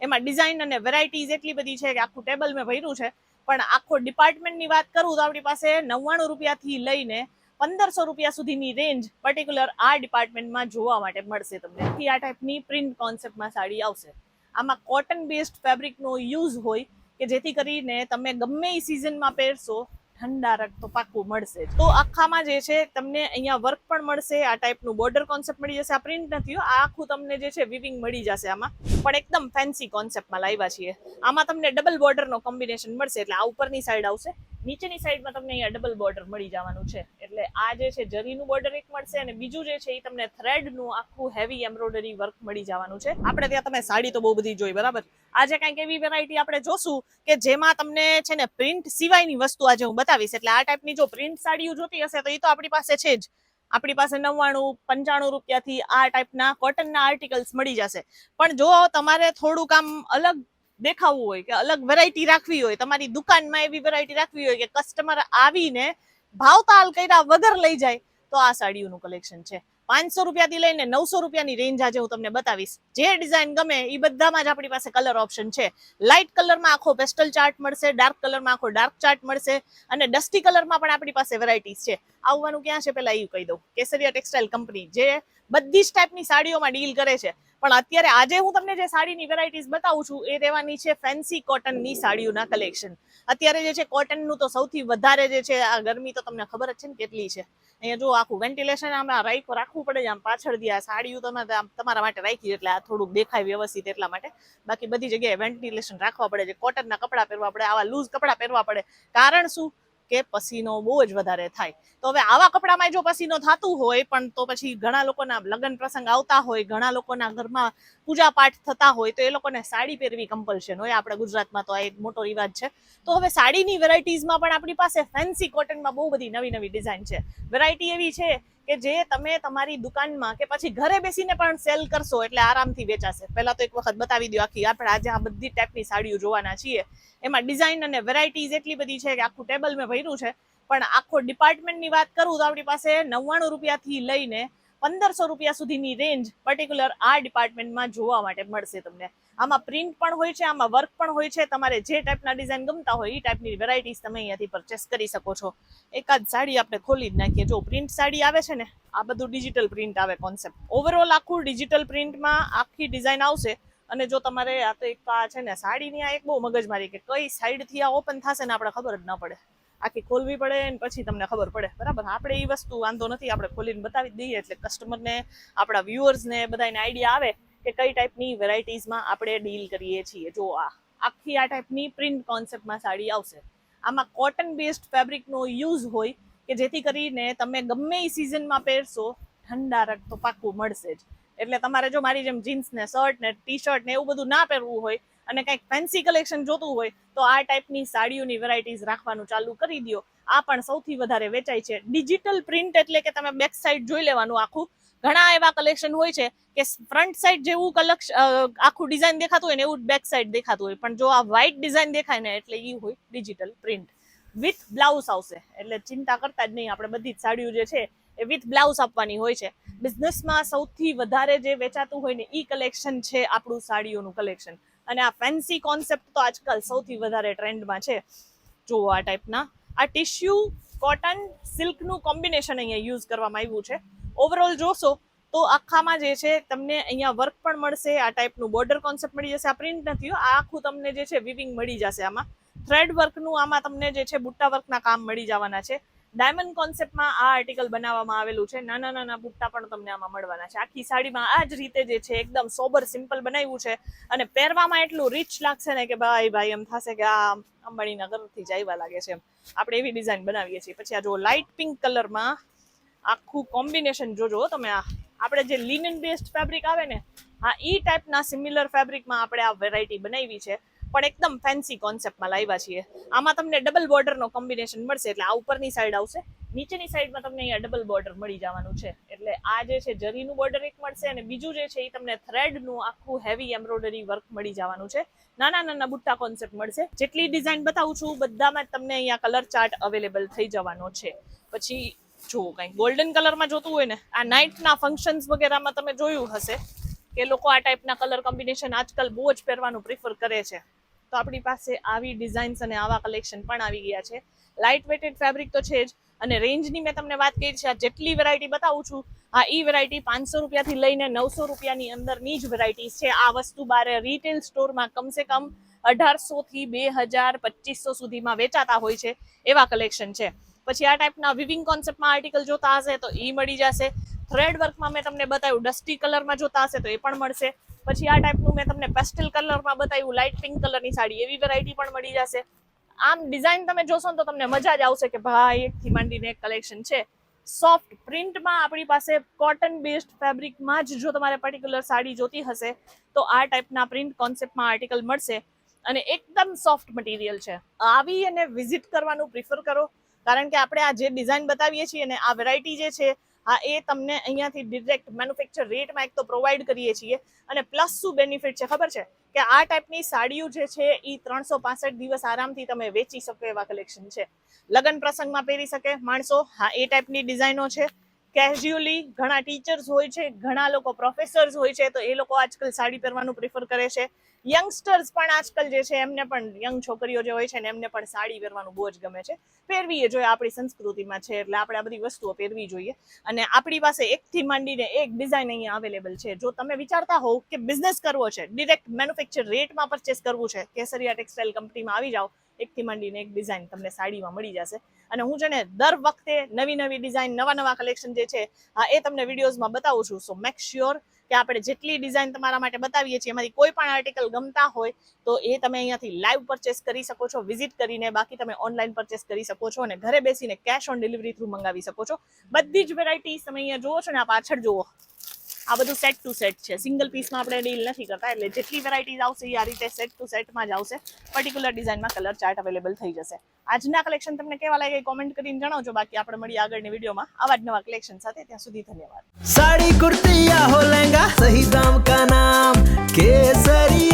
એમાં ડિઝાઇન અને વેરાયટીઝ એટલી બધી છે કે આખું ટેબલ મેં ભર્યું છે. પણ આખો ડિપાર્ટમેન્ટની વાત કરું તો આપણી પાસે 99 રૂપિયાથી લઈને 1500 રૂપિયા સુધીની રેન્જ પર્ટિક્યુલર આ ડિપાર્ટમેન્ટમાં જોવા માટે મળશે તમને. આ ટાઈપની પ્રિન્ટ કોન્સેપ્ટમાં સાડી આવશે. આમાં કોટન બેઝડ ફેબ્રિકનો યુઝ હોય કે જેથી કરીને તમે ગમે એ સિઝનમાં પહેરશો ઠંડારક તો પાક્કું મળશે. તો આખામાં જે છે તમને અહીંયા વર્ક પણ મળશે, આ ટાઈપનું બોર્ડર કોન્સેપ્ટ મળી જશે. આ પ્રિન્ટ નથી, આ આખું તમને જે છે વિવિંગ મળી જશે. આમાં પણ એકદમ ફેન્સી કોન્સેપ્ટમાં લાવ્યા છીએ. આમાં તમને ડબલ બોર્ડરનો કોમ્બિનેશન મળશે. એટલે આ ઉપરની સાઈડ આવશે, નીચેની સાઈડમાં તમને અહીંયા ડબલ બોર્ડર મળી જવાનું છે. એટલે આ જે છે જરીનું બોર્ડર એક મળશે અને બીજું જે છે એ તમને થ્રેડનું આખું હેવી એમ્બ્રોઇડરી વર્ક મળી જવાનું છે. આપણે ત્યાં તમે સાડી તો બહુ બધી જોઈ, બરાબર. આજે કંઈક એવી વેરાયટી આપણે જોશું કે જેમાં તમને છે ને પ્રિન્ટ સિવાયની વસ્તુ આજે હું બતાવીશ. એટલે આ ટાઈપની જો પ્રિન્ટ સાડીઓ જોતી હશે તો એ તો આપણી પાસે છે જ. આપણી પાસે 99-95 રૂપિયાથી આ ટાઈપના કોટનના આર્ટિકલ્સ મળી જશે. પણ જો તમારે થોડુંક આમ અલગ દેખાવું હોય કે અલગ વેરાયટી રાખવી હોય, તમારી દુકાનમાં એવી વેરાયટી રાખવી હોય કે કસ્ટમર આવીને ભાવતાલ કર્યા વગર લઈ જાય, તો આ સાડીઓનું કલેક્શન છે. 500 રૂપિયાથી લઈને 900 રૂપિયાની રેન્જ આજે હું તમને બતાવીશ. જે ડિઝાઇન ગમે એ બધામાં જ આપણી પાસે કલર ઓપ્શન છે. લાઇટ કલરમાં આખો પેસ્ટલ ચાર્ટ મળશે, ડાર્ક કલરમાં આખો ડાર્ક ચાર્ટ મળશે અને ડસ્ટી કલરમાં પણ આપણી પાસે વેરાયટીઝ છે. આવવાનું ક્યાં છે પહેલા એ કહી દઉં. કેસરિયા ટેક્સટાઇલ કંપની જે બધી જ ટાઈપની સાડીઓમાં ડીલ કરે છે. પણ અત્યારે આજે હું તમને જે સાડીની વેરાયટીઝ બતાવું છું એ રહેવાની છે ફેન્સી કોટનની સાડીઓના કલેક્શન. અત્યારે જે છે કોટનનું તો સૌથી વધારે જે છે, આ ગરમી તો તમને ખબર જ છે ને કેટલી છે. અહીંયા જો આખું વેન્ટિલેશન આમાં રાખવું પડે છે. આમ પાછળથી આ સાડીઓ તમે તમારા માટે રાખી એટલે આ થોડુંક દેખાય વ્યવસ્થિત એટલા માટે. બાકી બધી જગ્યાએ વેન્ટિલેશન રાખવા પડે છે. કોટનના કપડાં પહેરવા પડે, આવા લૂઝ કપડાં પહેરવા પડે. કારણ શું કે પસીનો બહુ જ વધારે થાય. તો હવે આવા કપડામાં જો પસીનો થતું હોય પણ તો પછી ઘણા લોકોના લગ્ન પ્રસંગ આવતા હોય, ઘણા લોકોના ઘરમાં પૂજા પાઠ થતા હોય તો એ લોકોને સાડી પહેરવી કમ્પલ્શન હોય. આપણા ગુજરાતમાં તો આ એક મોટો રિવાજ છે. તો હવે સાડીની વેરાયટીઝમાં પણ આપણી પાસે ફેન્સી કોટનમાં બહુ બધી નવી નવી ડિઝાઇન છે. વેરાયટી એવી છે કે જે તમે તમારી દુકાનમાં કે પછી ઘરે બેસીને પણ સેલ કરશો એટલે આરામથી વેચાશે. પહેલા તો એક વખત બતાવી દો આખી. આપણે આજે આ બધી ટાઈપની સાડીઓ જોવાના છીએ. એમાં ડિઝાઇન અને વેરાયટીઝ એટલી બધી છે કે આખું ટેબલ મેં ભર્યું છે. પણ આખો ડિપાર્ટમેન્ટની વાત કરું તો આપણી પાસે 99 રૂપિયાથી લઈને 1500 રૂપિયા સુધીની રેન્જ પર્ટિક્યુલર આ ડિપાર્ટમેન્ટમાં જોવા માટે મળશે તમને. આમાં પ્રિન્ટ પણ હોય છે, આમાં વર્ક પણ હોય છે. તમારે જે ટાઈપના ડિઝાઇન ગમતા હોય એ ટાઈપની વેરાયટીઝ તમે અહીંયાથી પરચેસ કરી શકો છો. એકાદ સાડી આપણે ખોલી જ નાખીએ. જો પ્રિન્ટ સાડી આવે છે ને, આ બધું ડિજિટલ પ્રિન્ટ આવે કોન્સેપ્ટ. ઓવરઓલ આખું ડિજિટલ પ્રિન્ટમાં આખી ડિઝાઇન આવશે. અને જો તમારે આ તો એક આ છે ને સાડીની આ એક બહુ મગજમારી કે કઈ સાઈડથી આ ઓપન થશે ને આપણે ખબર જ ન પડે. આખી ખોલવી પડે ને પછી તમને ખબર પડે, બરાબર. આપણે એ વસ્તુ વાંધો નથી, આપણે ખોલીને બતાવી દઈએ એટલે કસ્ટમરને, આપણા વ્યુઅર્સને બધાને આઈડિયા આવે કે કઈ ટાઈપની વેરાયટીઝમાં આપણે ડીલ કરીએ છીએ. જો આ આખી આ ટાઈપની પ્રિન્ટ કોન્સેપ્ટમાં સાડી આવશે. આમાં કોટન બેઝડ ફેબ્રિકનો યુઝ હોય કે જેથી કરીને તમે ગમે એ સિઝનમાં પહેરશો ઠંડારક તો પાક્કું મળશે જ. એટલે તમારે જો મારી જેમ જીન્સ ને શર્ટ ને ટી શર્ટ ને એવું બધું ના પહેરવું હોય અને કંઈક ફેન્સી કલેક્શન જોતું હોય તો આ ટાઈપની સાડીઓની વેરાયટીઝ રાખવાનું ચાલુ કરી દો. આ પણ સૌથી વધારે વેચાય છે. ડિજિટલ પ્રિન્ટ એટલે કે તમે બેક સાઈડ જોઈ લેવાનું આખું. ઘણા એવા કલેક્શન હોય છે કે ફ્રન્ટ સાઈડ જેવું આખું ડિઝાઇન દેખાતું હોય ને એવું બેક સાઈડ દેખાતું હોય. પણ જો આ વ્હાઈટ ડિઝાઇન દેખાય ને એટલે એ હોય ડિજિટલ પ્રિન્ટ. વિથ બ્લાઉઝ આવશે. એટલે ચિંતા કરતા જ નહીં. આપણે બધી જ સાડીઓ જે છે એ વિથ બ્લાઉઝ આપવાની હોય છે. બિઝનેસમાં સૌથી વધારે જે વેચાતું હોય ને ઈ કલેક્શન છે આપણું સાડીઓનું કલેક્શન. અને આ ફેન્સી કોન્સેપ્ટ તો આજકાલ સૌથી વધારે ટ્રેન્ડમાં છે. જુઓ આ ટાઈપના આ ટિશ્યુ કોટન સિલ્કનું કોમ્બિનેશન અહીંયા યુઝ કરવામાં આવ્યું છે. ઓવરઓલ જોશો તો આખામાં જે છે તમને અહીંયા વર્ક પણ મળશે. આ ટાઈપનું બોર્ડર કોન્સેપ્ટ મળી જશે. આ પ્રિન્ટ નથી, આ આખું તમને જે છે વિવિંગ મળી જશે. આમાં થ્રેડ વર્કનું આમાં તમને જે છે બુટ્ટા વર્કના કામ મળી જવાના છે. ડાયમંડ કોન્સેપ્ટમાં આ આર્ટિકલ બનાવવામાં આવેલું છે. નાના નાના બુટ્ટા પણ તમને આમાં મળવાના છે. આખી સાડીમાં આ જ રીતે જે છે એકદમ સોબર સિમ્પલ બનાવ્યું છે અને પહેરવામાં એટલું રીચ લાગશે ને કે ભાઈ એમ થશે કે આ અંબાણીના ઘરથી જ આવ્યા લાગે છે. આપણે એવી ડિઝાઇન બનાવીએ છીએ. પછી આ જો લાઇટ પિંક કલરમાં આખું કોમ્બિનેશન જોજો તમે. આ આપણે જે લિનન બેઝડ ફેબ્રિક આવે ને, હા ઈ ટાઈપના સિમિલર ફેબ્રિકમાં આપણે આ વેરાયટી બનાવી છે. પણ એકદમ ફેન્સી કોન્સેપ્ટમાં લાવ્યા છીએ. આમાં તમને ડબલ બોર્ડરનો કોમ્બિનેશન મળશે. એટલે આ ઉપરની સાઈડ આવશે, નીચેની સાઈડમાં તમને અહીંયા ડબલ બોર્ડર મળી જવાનું છે. એટલે આ જે છે જરીનું બોર્ડર એક મળશે અને બીજું જે છે એ તમને થ્રેડનું આખું હેવી એમ્બ્રોઇડરી વર્ક મળી જવાનું છે. નાના નાના બુટ્ટા કોન્સેપ્ટ મળશે. જેટલી ડિઝાઇન બતાવું છું બધામાં તમને અહીંયા કલર ચાર્ટ અવેલેબલ થઈ જવાનો છે. પછી જો કંઈક ગોલ્ડન કલરમાં જોતું હોય ને, આ નાઇટના ફંક્શન્સ વગેરેમાં તમે જોયું હશે કે લોકો આ ટાઈપના કલર કોમ્બિનેશન આજકાલ બહુ જ પહેરવાનું પ્રિફર કરે છે. તો આપણી પાસે આવી ડિઝાઇન્સ અને આવા કલેક્શન પણ આવી ગયા છે. લાઇટ વેટેડ ફેબ્રિક તો છે જ, અને રેન્જની મેં તમને વાત કરી છે. આ જેટલી વેરાયટી બતાવું છું આ ઈ વેરાયટી 500 રૂપિયાથી લઈને 900 રૂપિયાની અંદરની જ વેરાયટીઝ છે. આ વસ્તુ બારે રિટેલ સ્ટોરમાં કમસે કમ 1800 થી 2000 2500 સુધીમાં વેચાતા હોય છે એવા કલેક્શન છે. પછી આ ટાઈપના વિવિંગ કોન્સેપ્ટમાં આર્ટિકલ જોતા હશે તો ઈ મળી જશે. થ્રેડ વર્કમાં મેં તમને બતાવ્યું, ડસ્ટી કલરમાં જોતા હશે તો એ પણ મળશે. પછી આ ટાઈપનું મેં તમને પેસ્ટલ કલરમાં બતાવ્યું, લાઇટ પિંક કલરની સાડી, એવી વેરાયટી પણ મળી જશે. આમ ડિઝાઇન તમે જોશો ને તો તમને મજા જ આવશે કે ભાઈ એકથી માંડીને એક કલેક્શન છે. સોફ્ટ પ્રિન્ટમાં આપણી પાસે કોટન બેઝડ ફેબ્રિકમાં જ જો તમારે પર્ટિક્યુલર સાડી જોતી હશે તો આ ટાઈપના પ્રિન્ટ કોન્સેપ્ટમાં આર્ટિકલ મળશે, અને એકદમ સોફ્ટ મટીરિયલ છે. આવી અને વિઝિટ કરવાનું પ્રિફર કરો, કારણ કે આપણે આ જે ડિઝાઇન બતાવીએ છીએ ને આ વેરાયટી જે છે એ તમને અહીંયાથી ડિરેક્ટ મેન્યુફેક્ચર રેટમાં એક તો પ્રોવાઈડ કરીએ છીએ, અને પ્લસ શું બેનિફિટ છે ખબર છે કે આ ટાઈપની સાડીઓ જે છે એ 365 દિવસ આરામથી તમે વેચી શકો એવા કલેક્શન છે. લગ્ન પ્રસંગમાં પહેરી શકે માણસો, એ ટાઈપની ડિઝાઇનો છે. કેઝ્યુઅલી ઘણા ટીચર્સ હોય છે, ઘણા લોકો પ્રોફેસર્સ હોય છે, તો એ લોકો આજકાલ સાડી પહેરવાનું પ્રિફર કરે છે. યંગસ્ટર્સ પણ આજકાલ જે છે એમને પણ, યંગ છોકરીઓ જે હોય છે ને એમને પણ સાડી પહેરવાનું બહુ જ ગમે છે. પહેરવી એ જોઈએ, આપણી સંસ્કૃતિમાં છે એટલે આપણે આ બધી વસ્તુઓ પહેરવી જોઈએ. અને આપણી પાસે એકથી માંડીને એક ડિઝાઇન અહીંયા અવેલેબલ છે. જો તમે વિચારતા હોવ કે બિઝનેસ કરવો છે, ડિરેક્ટ મેન્યુફેક્ચર રેટમાં પરચેસ કરવું છે, કેસરિયા ટેક્સટાઇલ કંપનીમાં આવી જાઓ, એકથી માંડીને એક ડિઝાઇન તમને સાડીમાં મળી જશે. અને હું છે ને દર વખતે નવી નવી ડિઝાઇન, નવા કલેક્શન જે છે એ તમને વિડીયોઝમાં બતાવું છું. સો મેક શ્યોર કે આપણે જેટલી ડિઝાઇન તમારા માટે બતાવીએ છીએ એમાંથી કોઈ પણ આર્ટિકલ ગમતા હોય તો એ તમે અહીંયાથી લાઈવ પરચેસ કરી શકો છો વિઝિટ કરીને. બાકી તમે ઓનલાઈન પરચેસ કરી શકો છો અને ઘરે બેસીને કેશ ઓન ડિલિવરી થ્રુ મંગાવી શકો છો. બધી જ વેરાયટી તમે અહીંયા જુઓ છો ને, આ પાછળ જુઓ, આ બધું સેટ ટુ સેટ છે. સિંગલ પીસમાં આપણે ડીલ નથી કરતા, એટલે જેટલી વેરાયટીઝ આવશે એ આ રીતે સેટ ટુ સેટમાં જ આવશે. પર્ટિક્યુલર ડિઝાઇનમાં કલર ચાર્ટ અવેલેબલ થઈ જશે. આજના કલેક્શન તમને કેવા લાગે કોમેન્ટ કરીને જણાવજો. બાકી આપણે મળીએ આગળની વિડીયોમાં આવા જ નવા કલેક્શન સાથે. ત્યાં સુધી ધન્યવાદ. साड़ी कुर्ती या हो लहंगा, सही दाम का नाम केसरिया।